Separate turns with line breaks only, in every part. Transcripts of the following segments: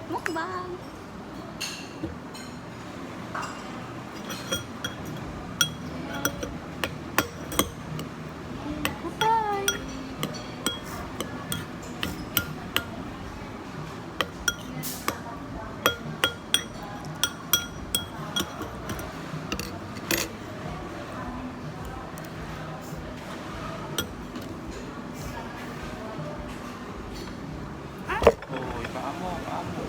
Mukbang! Bye!
Uy, paa mo, paa mo.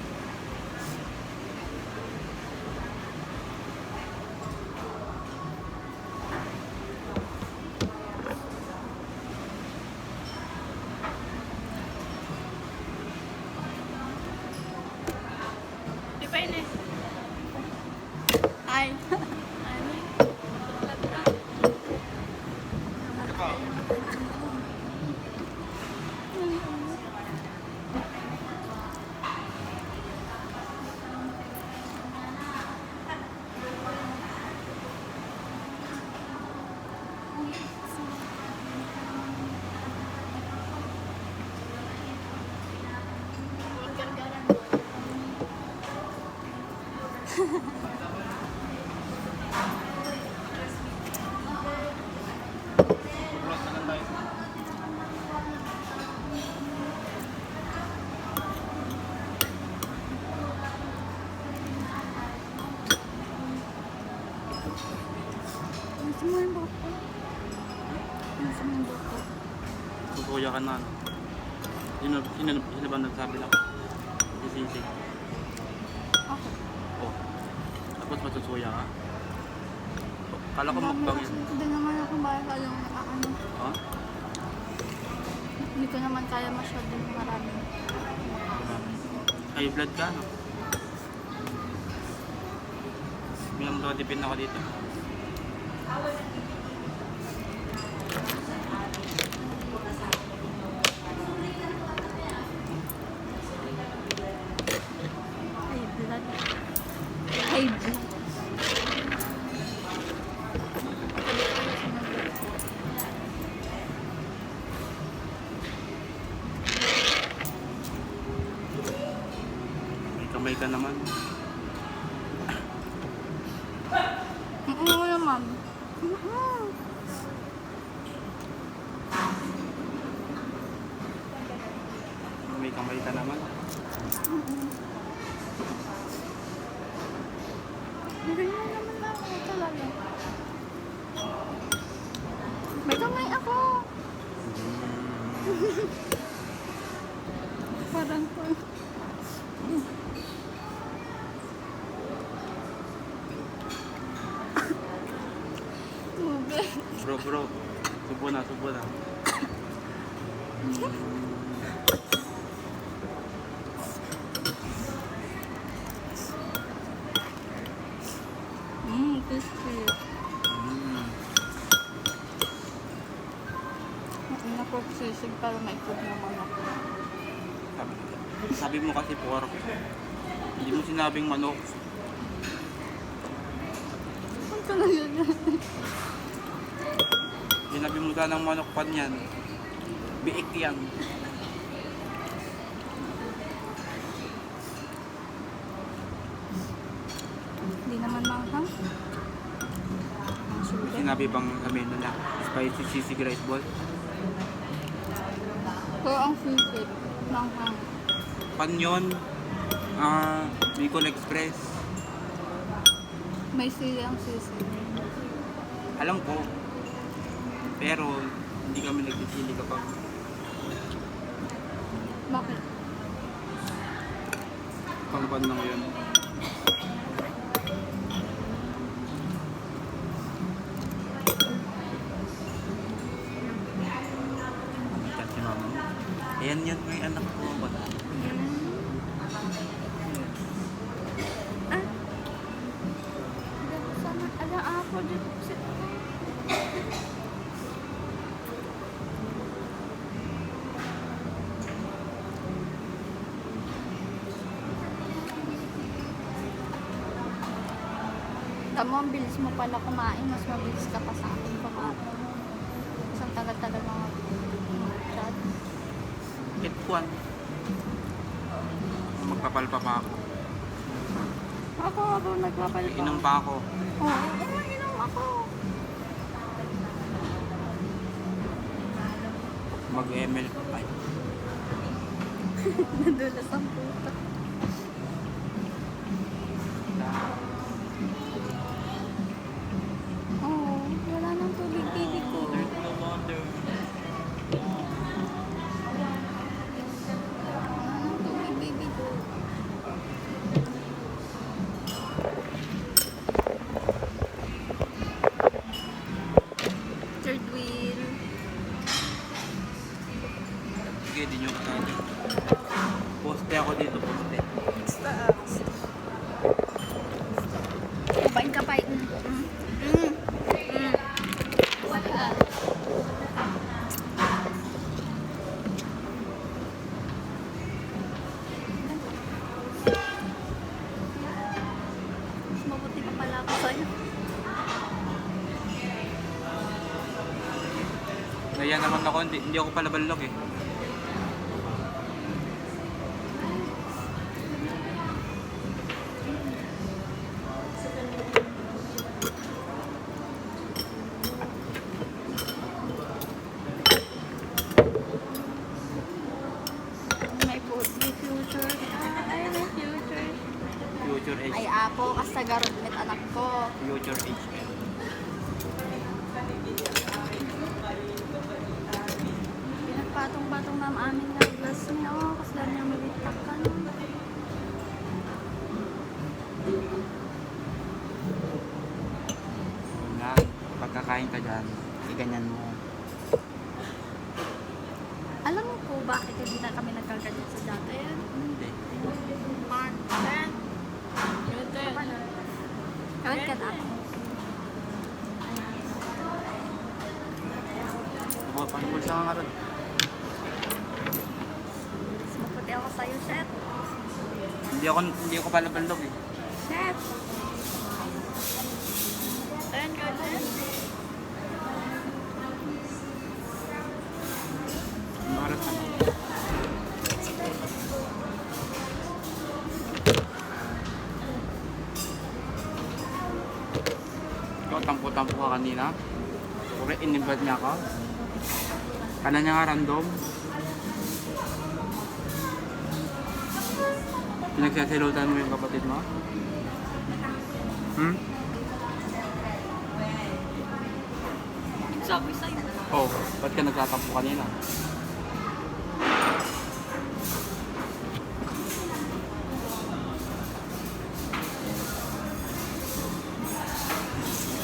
Di pa yun eh. Ay. Ano eh?
Vlog na lang tayo.
Nasa mo yung buko? Nasa mo yung buko?
Susuya ka na. Sino ba nagsabi lang? Si Sisi.
Ako.
Oh. Tapos masusuya ka? Oh, kala ko mukbang yan.
Hindi naman ako masyadong nakakano.
Ha?
Hindi ko naman kaya masyadong marami.
High blood ka, no? May amlodipine ako dito.
High blood. High blood.
May kamay ka naman.
Oo naman.
May kamay ka naman.
Ganyan naman ako talaga. May kamay ako. Parang po. Tubig.
Bro. Subo na.
Crispy. Napagsisig para may food naman ako.
Sabi mo kasi pork. Hindi mo sinabing manok.
Ang talaga yan.
Sinabi mo sanang manok pan yan. Biik yan.
Hindi naman manghang. Ang sulit.
Sinabi bang sabihin nila spicy sisig rice ball?
Pero ang sisig, manghang.
Pan yun. Bicol Express.
May sili ang sisig.
Alam ko. Pero hindi kami nagsisili kapag
Bakit?
pangpan lang yun. Amitan si mama mo. Ayan yan, may anak ko.
Ada ako dito. Tamo, ang bilis mo pala kumain. Mas mabilis ka pa sa akin kumain. Isang tagal-tagal mga chat.
Kitkuan. Magpapalpa pa ako.
Ako habang nagpapalpa.
Inom pa ako.
Oo, inom ako.
Mag-ML pa tayo.
Nadulas ang puta. Oo, wala nang tubig baby ko.
There's no wonder.
Wala nang tubig baby ko. Third wheel.
Sige, di nyo kasali. Poste ako dito, poste.
Kumain ka pa. Wala. Mas mabuti pa pala ako sa'yo.
Naya naman ako, hindi ako palabalok eh.
May future. Ay, may future.
Future H.
Ay, ako, kasi garot anak ko.
Future HM.
Pinagpatong-patong na ang aming naglas niya. Oh, kasi lang niya malitak ka na.
Nga, pagkakain ka dyan, iganyan mo.
Alam mo po bakit hindi na kami nagkaganyan sa dati?
Hindi.
Martin. Kawit ka na.
Paano ko siya nga rin?
Mas maputi ako sa'yo, Seth.
Hindi ako palabalok eh.
Seth. Ayan ka, Seth.
Ano oras na? Ikaw, tampo-tampo ka kanina. Pure, inibad niya ka. Kana niya nga random. Pinagsasilutan mo yung kapatid mo? Hmm?
Sabi sa'yo.
Oh, ba't ka nagtatampo kanina?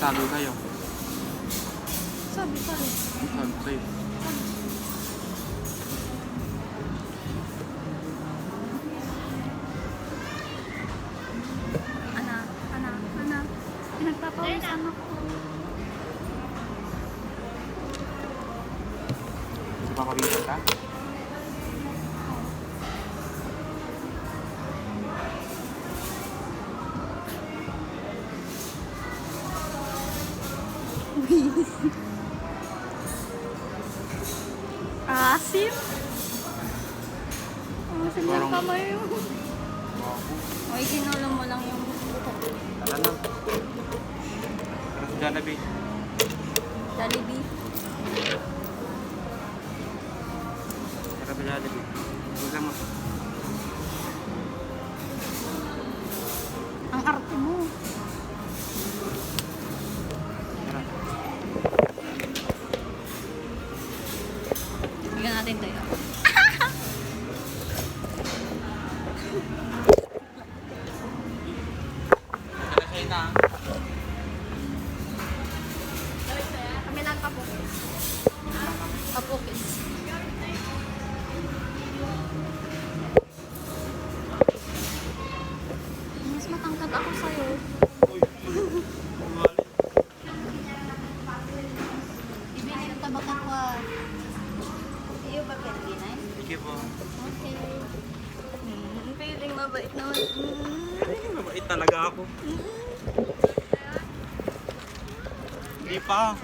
Sabi kayo.
Sabi sa'yo.
Sabi kayo.
Anak. Pinagpapawisan ako.
Gusto pa kabisan ka?
Asim? Asim yung
Parang-
kamay mo.
Wow.
Oy, ginulo mo lang yung
Tara na. Tara sa Jollibee.
Jollibee.
Tara sa Jollibee. Huwag mo.
Ang arte mo.
Tara.
Bigyan natin ito yun.
Tara sa ina.
Kami lang kapukis. Kapukis. Mas matangkad ako sa'yo. Ibigay yung tabakan ko. Iyo ba pinag-inay?
Sige po.
Okay. Feeling mabait naman.
Mabait talaga ako. Hindi pa.